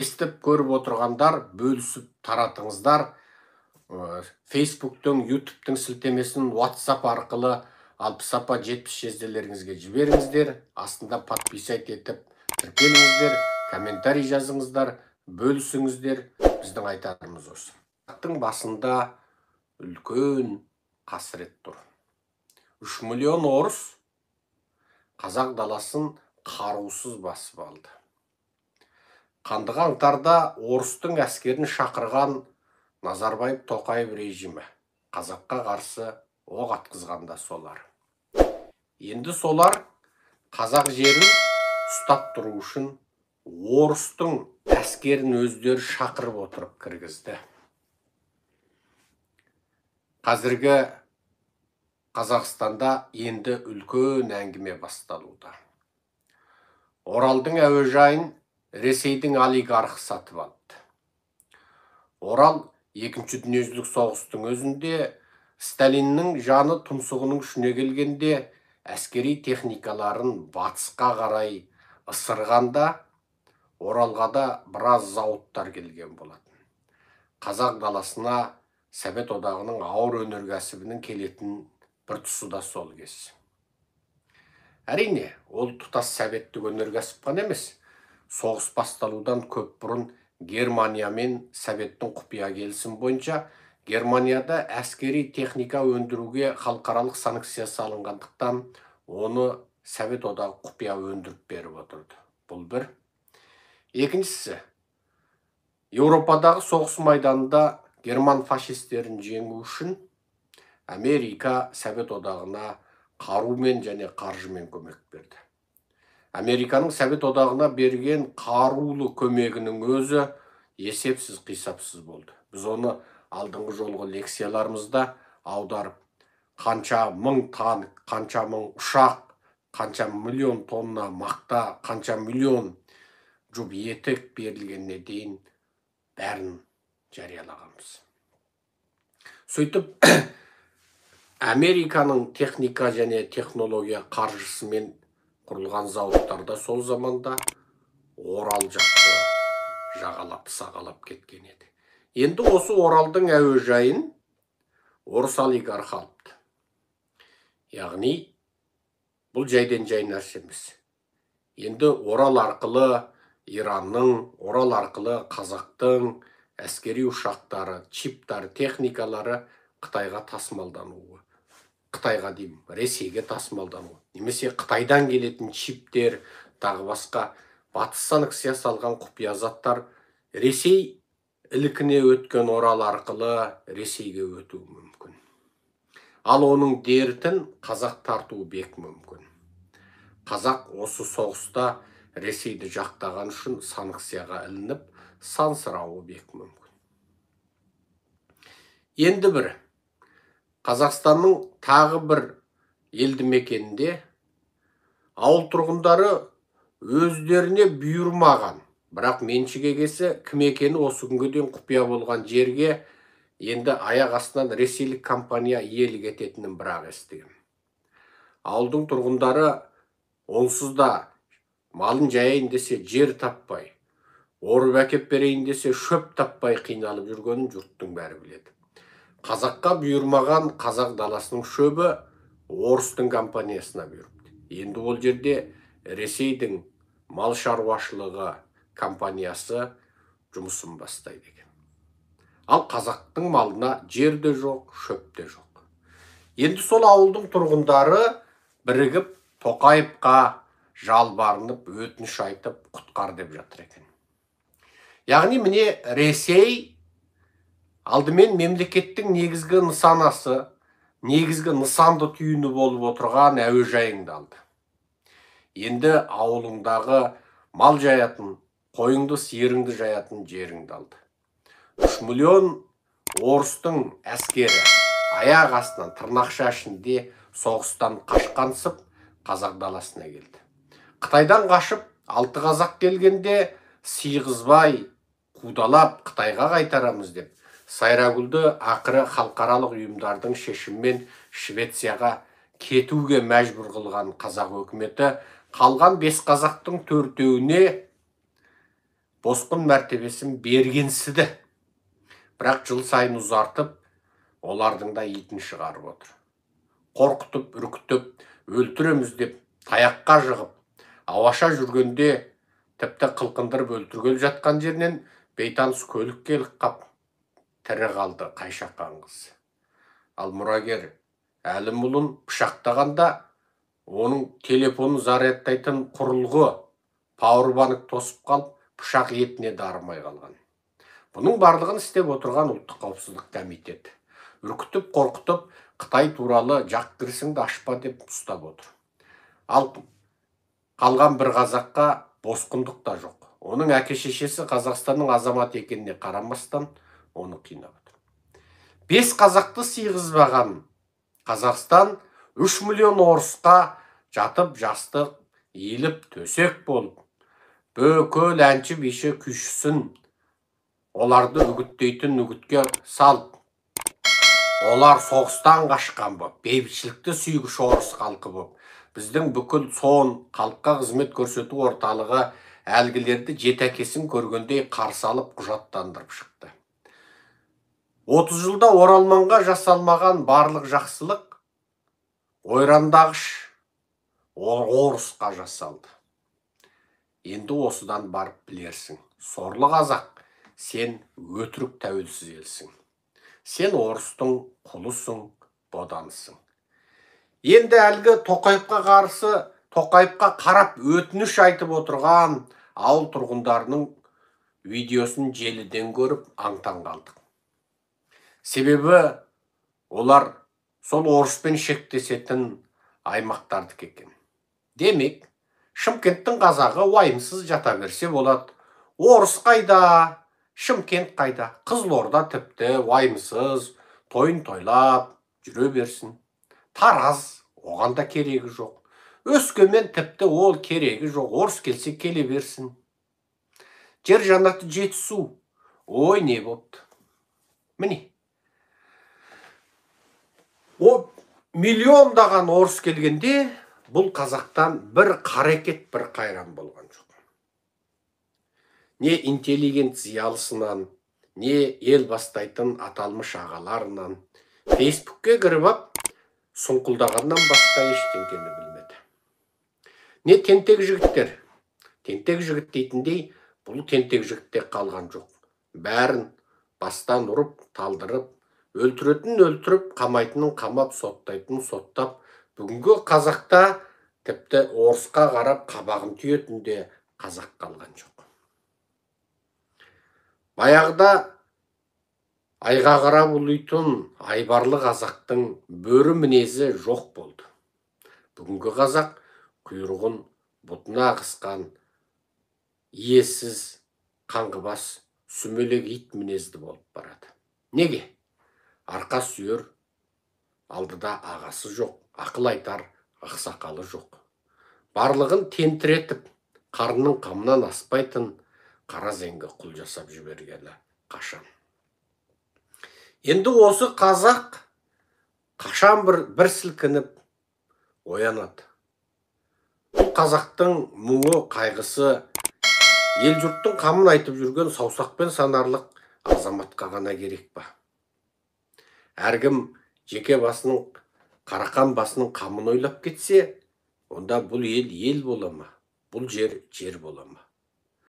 естіп көріп отырғандар бөлісіп таратыңыздар. Фейсбуктың, ютубтың сілтемесін WhatsApp арқылы 60 апа 70 жезделеріңізге жіберіңіздер. Астында подписать етіп тіркеліңіздер, комментарий жазыңыздар, бөлісіңіздер. Біздің айтарымыз осы. Қазақтың басында үлкен қасірет тұр. 3 миллион орыс қазақ даласын қарусыз басып алды. Қанды қаңтарда орыстың әскерін шақырған Назарбаев Тоқаев режимі қазаққа қарсы оқ атқызғанда солар. Енді солар қазақ жерін ұстап тұру үшін орыстың әскерін өздері шақырып отырып кіргізді. Қазіргі Қазақстанда енді үлкен әңгіме басталуда. Оралдың әуежайын Ресейдің олигархы сатып алды. Орал Екінші дүниежүзілік соғыстың өзінде Сталиннің жаны тұмсығының ұшына келгенде әскери техникаларын батысқа қарай ысырғанда Оралға да біраз зауыттар келген болатын. Қазақ даласына Совет одағының ауыр өнеркәсібінің келетін бір тұсы да сол кез. Әрине, ол тұтас советтік өнеркәсіп қана емес, соғыс басталудан көп бұрын Германия мен Советтің құпия келісім бойынша Германияда әскери техника өндіруге халықаралық санкция салынғандықтан оны Совет одағы құпия өндіріп беріп отырды. Бұл бір. Екіншісі, Еуропадағы соғыс майданында герман фашистерін жеңу үшін Америка Совет одағына қарумен және қаржымен көмек берді. Американың Совет одағына берген қарулы көмегінің өзі есепсіз қисапсыз болды. Біз оны алдыңғы жолғы лекцияларымызда аударып, қанша мың танк, қанша мың ұшақ, қанша миллион тонна мақта, қанша миллион жұп етік берілгеніне дейін бәрін жариялағанбыз. Сөйтіп, Американың техника және технология қаржысымен құрылған зауыттарда сол заманда Орал жақты жағалап, сағалап кеткен еді. Енді осы Оралдың әуежайын орыс олигархы алыпты. Яғни, бұл жайдан жай нәрсе емес. Енді Орал арқылы Иранның, Орал арқылы Қазақтың әскери ұшақтары, чиптары, техникалары Қытайға тасымалдануы. Қытайға деймін, Ресейге тасымалдануы. Немесе Қытайдан келетін чиптер, тағы басқа батыс санкция салған құпия заттар Ресей ілкіне өткен Орал арқылы Ресейге өтуі мүмкін. Ал оның дертін қазақ тартуы бек мүмкін. Қазақ осы соғыста Ресейді жақтаған үшін санкцияға ілініп, сансырауы бек мүмкін. Енді бір, Қазақстанның тағы бір елді мекенінде ауыл тұрғындары өздеріне бұйырмаған, бірақ меншіге келсе кім екені осы күнге дейін құпия болған жерге енді аяқ астынан ресейлік компания иелік ететінін бірақ естіген. Ауылдың тұрғындары онсыз да малын жаяйын десе жер таппай, орып әкеп берейін десе шөп таппай қиналып жүргенін жұрттың бәрі біледі. Қазаққа бұйырмаған қазақ даласының шөбі орыстың компаниясына бұйырыпты. Енді ол жерде Ресейдің мал шаруашылығы компаниясы жұмысын бастайды екен. Ал қазақтың малына жер де жоқ, шөп те жоқ. Енді сол ауылдың тұрғындары бірігіп Тоқаевқа жалбарынып, өтініш айтып, құтқар деп жатыр екен. Яғни міне Ресей алдымен мемлекеттің негізгі нысанасы, негізгі нысанды түйіні болып отырған әуежайыңды алды. Енді ауылыңдағы мал жаятын, қойыңды, сиырыңды жаятын жеріңді алды. 3 миллион орыстың әскері аяқ астынан тырнақша ішінде соғыстан қашқансып қазақ даласына келді. Қытайдан қашып, 6 қазақ келгенде сыйғызбай, қудалап Қытайға қайтарамыз деп Сайрагүлді ақыры халықаралық ұйымдардың шешіммен Швецияға кетуге мәжбүр қылған қазақ өкіметі қалған 5 қазақтың 4-еуіне босқын мәртебесін бергенсіді. Бірақ жыл сайын ұзартып, олардың да итін шығарып отыр. Қорқытып, үркітіп, өлтіреміз деп, таяққа жығып, ауаша жүргенде тіпті қылқындырып өлтіргелі жатқан жерінен бейтаныс көлік келіп қап, тірі қалды Қайшаққан қыз. Ал мұрагер Әлімұлын пышақтағанда оның телефонын зарядтайтын құрылғы пауэрбанк тосып қалып, пышақ етіне дарымай қалған. Бұның барлығын істеп отырған ұлттық қауіпсіздік комитеті. Үркітіп, қорқытып, Қытай туралы жақ кірісіңді ашпа деп ұстап отыр. Ал қалған бір қазаққа босқындық та жоқ. Оның әке-шешесі Қазақстанның азаматы екеніне қарамастан оны қинап отыр. 5 қазақты сыйғызбаған Қазақстан 3 миллион орысқа жатып жастық, иіліп төсек болып, бөкөл әнші биші күйшісін оларды үгіттейтін үгітке салып, олар соғыстан қашқан боп, бейбітшілікті сүйгіш орыс халқы боп, біздің бүкіл сон халыққа қызмет көрсету орталығы әлгілерді жетәкесін көргендей қарсы алып құжаттандырып шықты. 30 жылда Оралманға жасалмаған барлық жақсылық ойрандағыш орысқа жасалды. Енді осыдан барып білерсің. Сорлы қазақ, сен өтірік тәуелсіз елсің. Сен орыстың құлысың, боданысың. Енді әлгі Тоқаевқа қарсы, Тоқаевқа қарап өтініш айтып отырған ауыл тұрғындарының видеосын желіден көріп аңтан қалдық. Себебі олар сол орыспен шектесетін аймақтардық екен. Демек, Шымкенттің қазағы уайымсыз жата берсе болады. Орыс қайда, Шымкент қайда, Қызылорда тіпті уайымсыз тойын тойлап жүре берсін. Тараз, оған да керегі жоқ. Өскемен тіпті ол керегі жоқ. Орыс келсе келе берсін. Жер жаннаты Жетісу, ой не бопты. Міне. О миллиондаған орыс келгенде бұл қазақтан бір қарекет, бір қайран болған жоқ. Не интеллигент зиялысынан, не ел бастайтын аталмыш ағаларынан Фейсбукке кіріп ап, сұңқылдағаннан басқа ештеңкені білмеді. Не тентек жігіттер, тентек жігіт дейтіндей, бұл тентек жігітте қалған жоқ. Бәрін бастан ұрып, талдырып, өлтіретін өлтіріп, қамайтынын қамап, соттайтынын соттап, бүгінгі қазақта тіпті орысқа қарап қабағын түйетінде қазақ қалған жоқ. Баяғыда айға қарап ұлитын айбарлы қазақтың бөрі мінезі жоқ болды. Бүгінгі қазақ құйрығын бұтына қысқан, иесіз, қаңғыбас, сүмелек ит мінезді болып барады. Неге? Арқа сүйер, алдыда ағасы жоқ, ақыл айтар, ақсақалы жоқ. Барлығын тентіретіп, қарынның қамынан аспайтын қара зеңгі құл жасап жібергелі қашан. Енді осы қазақ қашан бір сілкініп оянады. Бұл қазақтың мұңы, қайғысы ел жұрттың қамын айтып жүрген саусақпен санарлық азаматқа ғана керек па? Әркім жеке басының, қарақан басының қамын ойлап кетсе, онда бұл ел бола ма? Бұл жер бола ма?